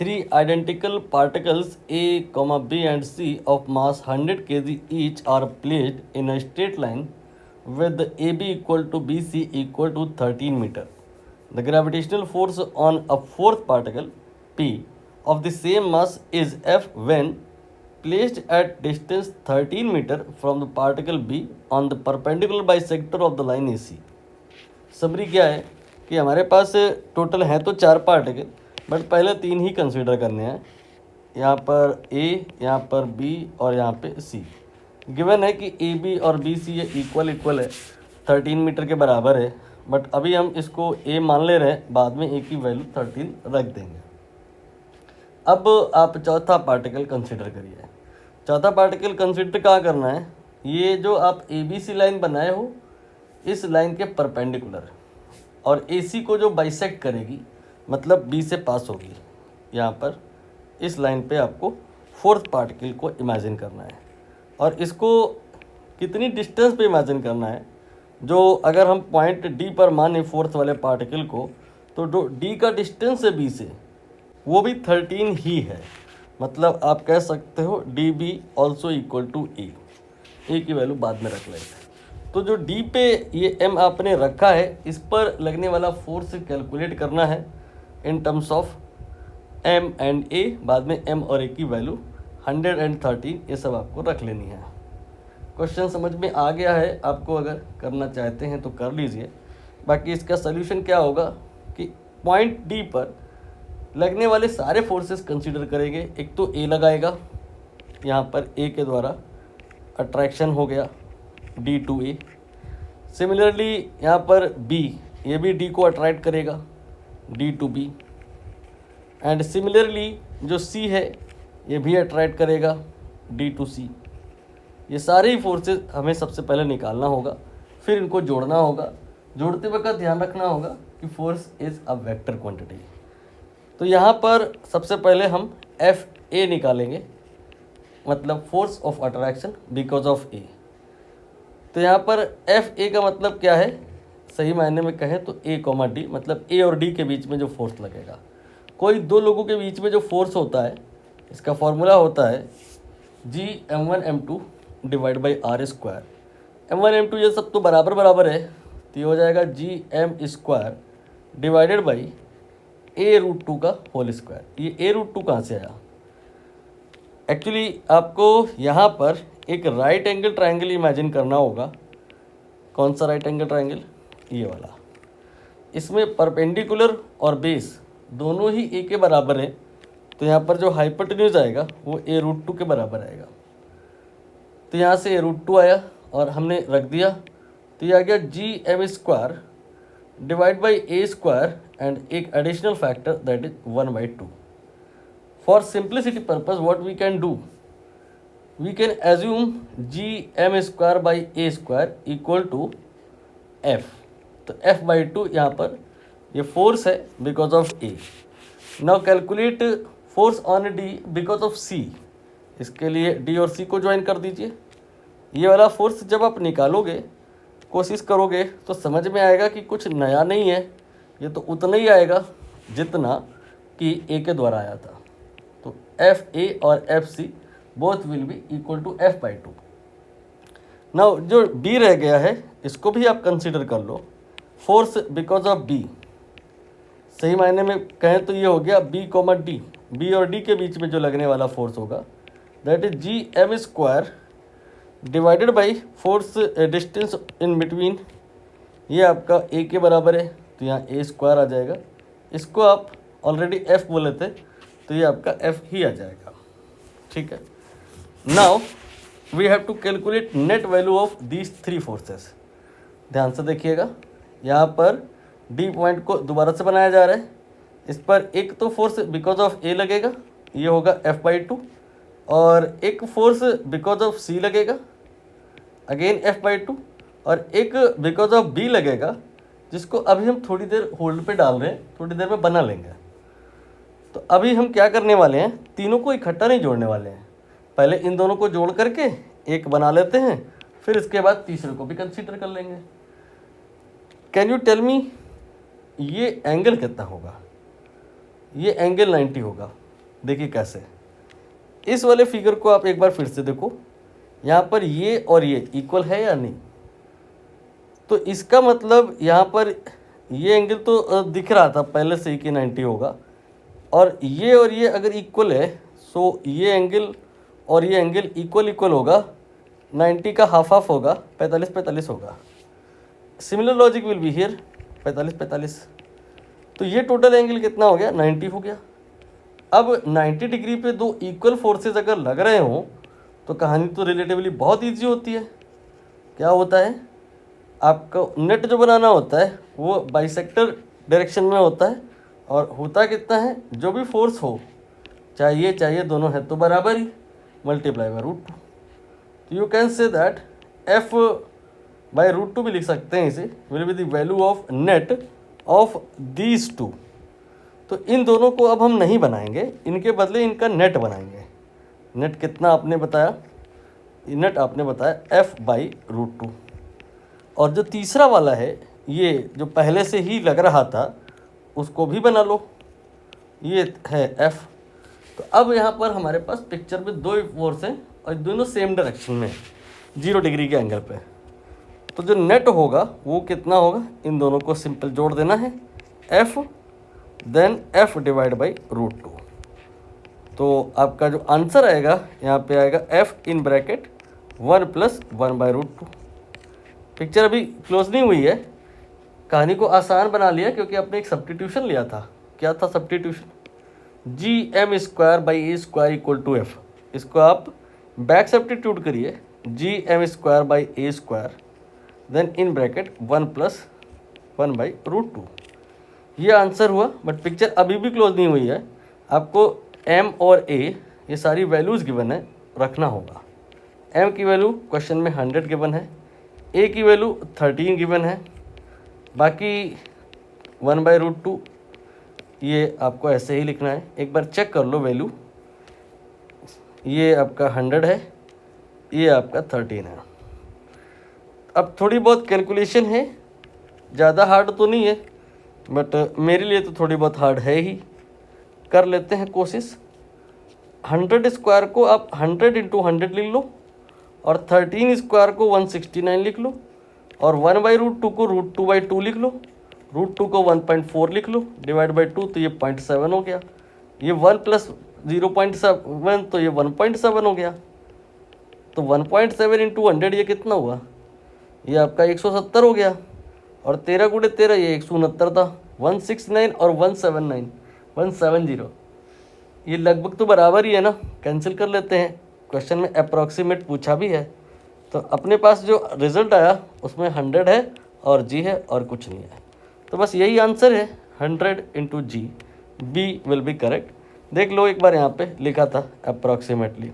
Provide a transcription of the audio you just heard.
three identical particles A, B and C of mass 100 kg each are placed in a straight line with AB equal to BC equal to 13 meter. The gravitational force on a fourth particle P of the same mass is F when placed at distance 13 meter from the particle B on the perpendicular bisector of the line AC. Summary क्या है कि हमारे पास total है तो 4 particle, but पहले 3 ही consider करने हैं। यहाँ पर A, यहाँ पर B और यहाँ पे C। गिवन है कि AB और BC ये इक्वल है, 13 मीटर के बराबर है, बट अभी हम इसको A मान ले रहे हैं, बाद में A की वैल्यू 13 रख देंगे। अब आप चौथा पार्टिकल कंसीडर करिए। चौथा पार्टिकल कंसीडर कहाँ करना है? ये जो आप ABC लाइन बनाए हो, इस लाइन के परपेंडिकुलर, और AC को जो बाइसेक्ट करेगी, मतलब B से पास होगी। यहाँ पर इस लाइन पे आपको फोर्थ पार्टिकल को इमेजिन करना है, और इसको कितनी डिस्टेंस पे इमेजिन करना है? जो अगर हम पॉइंट D पर माने फोर्थ वाले पार्टिकल को, तो जो D का डिस्टेंस है B से, वो भी 13 ही है। मतलब आप कह सकते हो DB also equal to A की वैल्यू बाद में रख लेते हैं। तो जो D पे ये M आपने रखा है, इस पर लगने वाला फोर्स कैलकुलेट करना है in terms of M and A। बाद में M और A की वैल्यू 113 ये सब आपको रख लेनी है। क्वेश्चन समझ में आ गया है? आपको अगर करना चाहते हैं तो कर लीजिए। बाकी इसका सल्यूशन क्या होगा कि पॉइंट D पर लगने वाले सारे फोर्सेस कंसीडर करेंगे। एक तो A लगाएगा, यहाँ पर A के द्वारा अट्रैक्शन हो गया D टू A। सिमिलरली यहाँ पर B, ये भी D को अट्रैक्ट करेगा D to B। And similarly जो C है, ये भी अट्रैक्ट करेगा D टू C। ये सारे ही फोर्सेस हमें सबसे पहले निकालना होगा, फिर इनको जोड़ना होगा। जोड़ते वक्त ध्यान रखना होगा कि force is a vector quantity. तो यहाँ पर सबसे पहले हम FA निकालेंगे, मतलब force of attraction because of A। तो यहाँ पर FA का मतलब क्या है? सही मायने में कहें तो A, D, मतलब A और D के बीच में जो फोर्स लगेगा। कोई दो लोगों के बीच में जो फोर्स होता है, इसका फॉर्मूला होता है G(M1M2) divide by R square. M1 M2 ये सब तो बराबर है, तो ये हो जाएगा Gm square divided by A√2 का होल स्क्वायर। ये A√2 कहाँ से आया? एक्चुअली आपको यहाँ पर एक राइट एंगल ट्रायंगल इमेजिन करना होगा। कौन सा राइट एंगल ट्रायंगल? ये वाला। इसमें परपेंडिकुलर और बेस दोनों ही A के बराबर है, तो यहाँ पर जो हाइपोटेन्यूज आएगा वो A√2 के बराबर आएगा। तो यहाँ से A√2 आया और हमने रख दिया, तो ये आ गया Gm square divide by A square and एक additional factor that is 1/2। For simplicity purpose what we can do, we can assume Gm square by A square equal to F। तो F/2 यहाँ पर ये फोर्स है because of A। Now calculate force on D because of C। इसके लिए D और C को join कर दीजिए। ये वाला फोर्स जब आप निकालोगे, कोशिश करोगे, तो समझ में आएगा कि कुछ नया नहीं है, ये तो उतना ही आएगा जितना कि A के द्वारा आया था। तो FA और FC both will be equal to F/2। Now जो B रह गया है, इसको भी आप कंसिडर कर लो। फोर्स बिकॉज ऑफ B, सही मायने में कहें तो ये हो गया B, D। B और D के बीच में जो लगने वाला फोर्स होगा that is Gm square divided by force distance in between. ये आपका A के बराबर है, तो यहाँ A स्क्वायर आ जाएगा। इसको आप ऑलरेडी F बोले थे, तो ये आपका F ही आ जाएगा। ठीक है। Now we have to calculate net value of these 3 forces. ध्यान से देखिएगा, यहाँ पर D पॉइंट को दोबारा से बनाया जा रहा है। इस पर एक तो फोर्स बिकॉज ऑफ A लगेगा, ये होगा F/2, और एक फोर्स बिकॉज ऑफ C लगेगा, अगेन F/2, और एक बिकॉज ऑफ B लगेगा, जिसको अभी हम थोड़ी देर होल्ड पे डाल रहे हैं, थोड़ी देर में बना लेंगे। तो अभी हम क्या करने वाले हैं, तीनों को इकट्ठा नहीं जोड़ने वाले हैं। पहले इन दोनों को जोड़ करके एक बना लेते हैं, फिर इसके बाद तीसरे को भी कंसीडर कर लेंगे। कैन यू टेल मी ये एंगल कितना होगा? ये एंगल 90 होगा। देखिए कैसे, इस वाले फिगर को आप एक बार फिर से देखो, यहाँ पर ये और ये इक्वल है या नहीं। तो इसका मतलब यहाँ पर ये एंगल तो दिख रहा था पहले से ही कि 90 होगा, और ये अगर इक्वल है, सो ये एंगल और ये एंगल इक्वल होगा, 90 का हाफ हाफ होगा, 45 होगा। Similar logic will be here, 45। तो ये टोटल एंगल कितना हो गया, 90 हो गया। अब 90 डिग्री पे दो इक्वल फोर्सेस अगर लग रहे हों तो कहानी तो रिलेटिवली बहुत ईजी होती है। क्या होता है, आपको नेट जो बनाना होता है वो बाइसेक्टर डायरेक्शन में होता है, और होता कितना है, जो भी फोर्स हो, चाहे दोनों है तो बराबर ही, मल्टीप्लाई बाय √2। तो you can say that F by √2 भी लिख सकते हैं इसे, will be the value of net of these two. तो इन दोनों को अब हम नहीं बनाएंगे, इनके बदले इनका नेट बनाएंगे। नेट कितना आपने बताया, नेट आपने बताया F बाई √2। और जो तीसरा वाला है, ये जो पहले से ही लग रहा था उसको भी बना लो, ये है F। तो अब यहाँ पर हमारे पास पिक्चर में दो फोर्स हैं और दोनों सेम डायरेक्शन में, 0 डिग्री के एंगल पे। तो जो नेट होगा वो कितना होगा, इन दोनों को सिंपल जोड़ देना है, F then F divide by √2। तो आपका जो आंसर आएगा यहाँ पे आएगा F in bracket 1 + 1 by √2। Picture अभी क्लोज नहीं हुई है, कहानी को आसान बना लिया क्योंकि आपने एक सब्स्टिट्यूशन लिया था। क्या था सब्स्टिट्यूशन, gm² / a² = F। इसको आप बैक सब्स्टिट्यूट करिए, gm² / a² then in bracket 1 + 1 by √2। ये आंसर हुआ, बट पिक्चर अभी भी क्लोज नहीं हुई है। आपको m और a ये सारी वैल्यूज़ गिवन है, रखना होगा। m की वैल्यू क्वेश्चन में 100 गिवन है, a की वैल्यू 13 गिवन है, बाकी 1 बाई √2 ये आपको ऐसे ही लिखना है। एक बार चेक कर लो वैल्यू, ये आपका 100 है, ये आपका 13 है। अब थोड़ी बहुत कैलकुलेशन है, ज़्यादा हार्ड तो नहीं है, बट मेरे लिए तो थोड़ी बहुत हार्ड है ही। कर लेते हैं कोशिश। 100² को आप 100 × 100 लिख लो, और 13² को 169 लिख लो, और 1 बाई √2 को √2/2 लिख लो, √2 को 1.4 लिख लो, डिवाइड बाई 2 तो ये 0.7 हो गया। ये 1 + 0.7 तो ये 1.7 हो गया। तो 1.7 × 100 ये कितना हुआ, ये आपका 170 हो गया, और 13 × 13 ये 169 था, 169 और 170। ये लगभग तो बराबर ही है ना, कैंसिल कर लेते हैं। क्वेश्चन में अप्रॉक्सीमेट पूछा भी है, तो अपने पास जो रिजल्ट आया उसमें 100 है और g है और कुछ नहीं है। तो बस यही आंसर है, 100 × g, B will be correct. देख लो एक बार यहाँ पे लिखा था अप्रॉक्सीमेटली।